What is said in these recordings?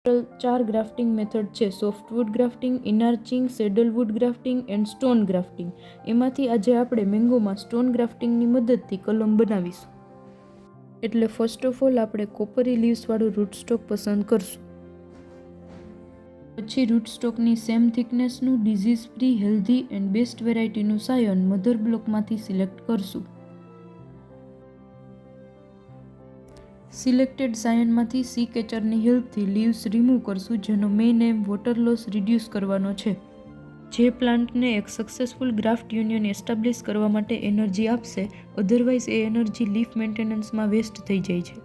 4 grafting method છે: softwood grafting, inarching, saddle wood grafting and stone grafting. એમાંથી આજે આપણે મેંગોમાં સ્ટોન ગ્રાફ્ટિંગની મદદથી કલમ બનાવીશું. એટલે ફર્સ્ટ ઓફ ઓલ આપણે કોપરી લીવ્સવાળું રૂટસ્ટોક પસંદ કરશું. પછી રૂટસ્ટોકની સેમ થિકનેસનું, disease free, healthy and best વેરાયટીનું સાયન મધર બ્લોકમાંથી સિલેક્ટ કરશું. સિલેક્ટેડ સાયનમાંથી સી કેચરની હેલ્પથી લીવ્સ રિમૂવ કરશું, જેનો main aim water loss reduce કરવાનો છે, જે પ્લાન્ટને એક સક્સેસફુલ ગ્રાફ્ટ યુનિયન એસ્ટાબ્લિશ કરવા માટે એનર્જી આપશે. અધરવાઇઝ એ એનર્જી લીફ મેન્ટેનન્સમાં વેસ્ટ થઈ જાય છે.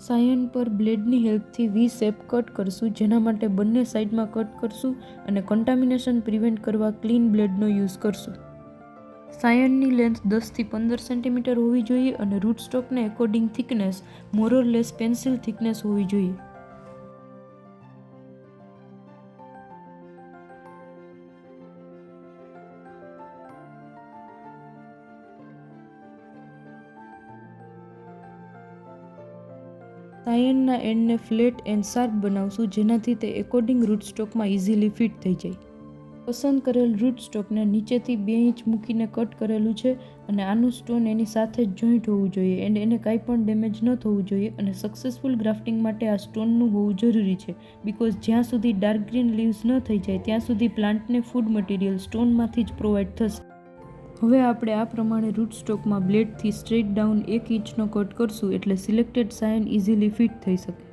સાયન પર બ્લેડની હેલ્પથી વી શેપ કટ કરશું, જેના માટે બંને સાઈડમાં કટ કરશું અને કન્ટામિનેશન પ્રિવેન્ટ કરવા ક્લીન બ્લેડનો યુઝ કરશું. સાયનની લેન્થ 10 થી 15 સેન્ટીમીટર હોવી જોઈએ અને રૂટસ્ટોકને એકોર્ડિંગ થિકનેસ મોરલેસ પેન્સિલ થિકનેસ હોવી જોઈએ. સાયનના એન્ડને ફ્લેટ એન્ડ શાર્પ બનાવશું, જેનાથી તે એકોર્ડિંગ રૂટસ્ટોકમાં ઇઝીલી ફિટ થઈ જાય. પસંદ કરેલ રૂટસ્ટોકને નીચેથી 2 ઇંચ મૂકીને કટ કરેલું છે અને આનું સ્ટોન એની સાથે જ જોઈન્ટ હોવું જોઈએ એન્ડ એને કાંઈ પણ ડેમેજ ન થવું જોઈએ. અને સક્સેસફુલ ગ્રાફ્ટિંગ માટે આ સ્ટોનનું હોવું જરૂરી છે, બિકોઝ જ્યાં સુધી ડાર્ક ગ્રીન લીવ્સ ન થઈ જાય ત્યાં સુધી પ્લાન્ટને ફૂડ મટીરિયલ સ્ટોનમાંથી જ પ્રોવાઈડ થશે. હવે આપણે આ પ્રમાણે રૂટસ્ટોકમાં બ્લેડથી સ્ટ્રેટ ડાઉન 1 ઇંચનો કટ કરશું, એટલે સિલેક્ટેડ સાયન ઇઝીલી ફિટ થઈ શકે.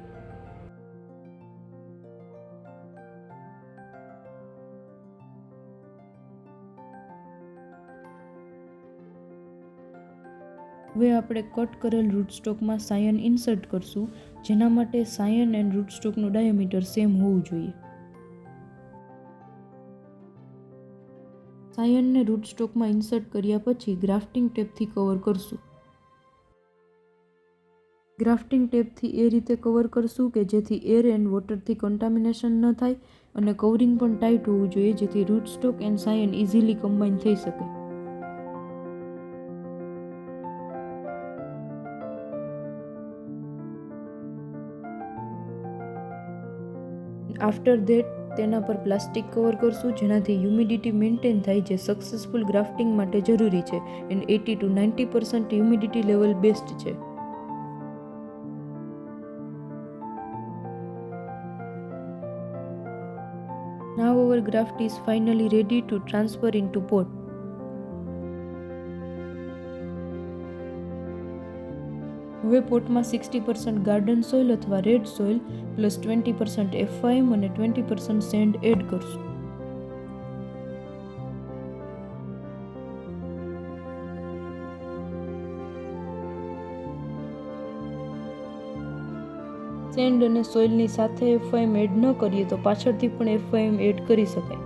હવે આપણે કટ કરેલ રૂટસ્ટોકમાં સાયન ઇન્સર્ટ કરશું, જેના માટે સાયન એન્ડ રૂટસ્ટોકનું ડાયામીટર સેમ હોવું જોઈએ. સાયનને રૂટસ્ટોકમાં ઇન્સર્ટ કર્યા પછી ગ્રાફ્ટિંગ ટેપથી કવર કરશું. ગ્રાફ્ટિંગ ટેપથી એ રીતે કવર કરશું કે જેથી એર એન્ડ વોટરથી કન્ટામિનેશન ન થાય અને કવરિંગ પણ ટાઈટ હોવું જોઈએ, જેથી rootstock and Sion easily combine થઈ શકે. આફ્ટર ધેટ તેના પર પ્લાસ્ટિક કવર કરશું, જેનાથી હ્યુમિડિટી મેન્ટેન થાય, જે સક્સેસફુલ ગ્રાફ્ટિંગ માટે જરૂરી છે and 80 to 90% humidity level best છે. Now our graft is finally ready to transfer into pot. હવે પોટમાં 60% ગાર્ડન સોઇલ અથવા રેડ સોઇલ પ્લસ 20% F5 અને 20% સેન્ડ એડ કરશું. સેન્ડ અને સોઇલની સાથે F5 એડ ન કરીએ તો પાછળથી પણ F5 એડ કરી શકાય.